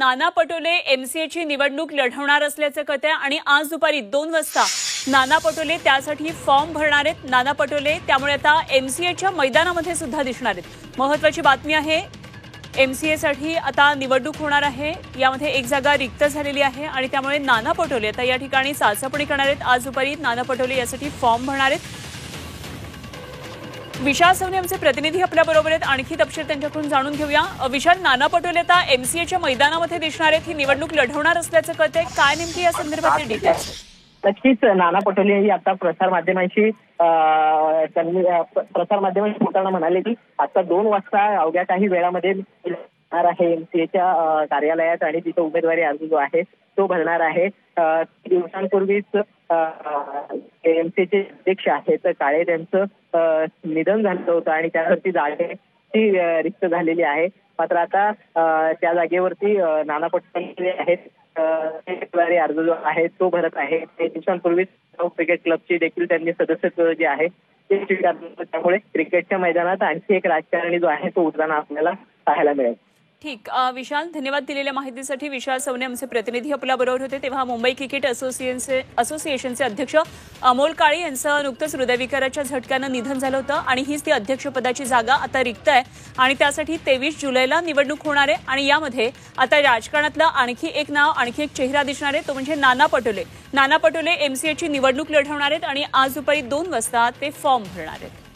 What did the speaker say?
नाना पटोले एमसीएची निवडणूक लढवणार असल्याचं कळतंय आणि आज दुपारी 2 वाजता नाना पटोले त्यासाठी फॉर्म भरणार आहेत। नाना पटोले त्यामुळे आता एमसीएच्या मैदानामध्ये सुद्धा दिसणार आहेत। महत्त्वाची बातमी आहे, एमसीए साठी आता निवडणूक होणार आहे। यामध्ये एक जागा रिक्त झालेली आहे आणि त्यामुळे नाना पटोले आता या ठिकाणी चाचपणी करणार आहेत। आज दुपारी नाना पटोले यासाठी फॉर्म भरणार आहेत। विशाल सवने आमचे प्रतिनिधी आपल्या बरोबर आहेत, आणखी तपशील त्यांच्याकडून जाणून घेऊया। विशाल, नाना पटोले आता एमसीएच्या मैदानामध्ये दिसणार आहेत, ही निवडणूक लढवणार असल्याचं कळतंय, काय नेमकी या संदर्भातले डिटेल्स? नक्कीच नाना पटोले ही आता प्रसारमाध्यमांशी बोलताना म्हणाले की आता 2 वाजता अवघ्या काही वेळामध्ये येणार आहे एमसीएच्या कार्यालयात आणि तिथे उमेदवारी अर्ज जो आहे तो भरणार आहे। दिवसांपूर्वीच एमसीएचे अध्यक्ष आहेत काळे त्यांचं निधन झालं होतं आणि त्यावरती जागेची रिक्त झालेली आहे। मात्र आता त्या जागेवरती नाना पटोले आहेत, उमेदवारी अर्ज जो आहे तो भरत आहे। दिवसांपूर्वीच क्रिकेट क्लबची देखील त्यांनी सदस्यत्व जे आहे ते स्वीकारलं, त्यामुळे क्रिकेटच्या मैदानात आणखी एक राजकारणी जो आहे तो उतरताना आपल्याला पाहायला मिळेल। ठीक, विशाल, धन्यवाद दिलेल्या माहितीसाठी। विशाल सवने आमचे प्रतिनिधी आपल्या बरोबर होते। तेव्हा मुंबई क्रिकेट असोसिएशनचे अध्यक्ष अमोल काळे यांचं नुकतंच हृदयविकाराच्या झटक्यानं निधन झालं होतं आणि हीच ती अध्यक्षपदाची जागा आता रिक्त आहे आणि त्यासाठी 23 जुलैला निवडणूक होणार आहे आणि यामध्ये आता राजकारणातलं आणखी एक नाव, आणखी एक चेहरा दिसणार आहे, तो म्हणजे नाना पटोले। नाना पटोले एमसीएची निवडणूक लढवणार आहेत आणि आज दुपारी 2 वाजता ते फॉर्म भरणार आहेत।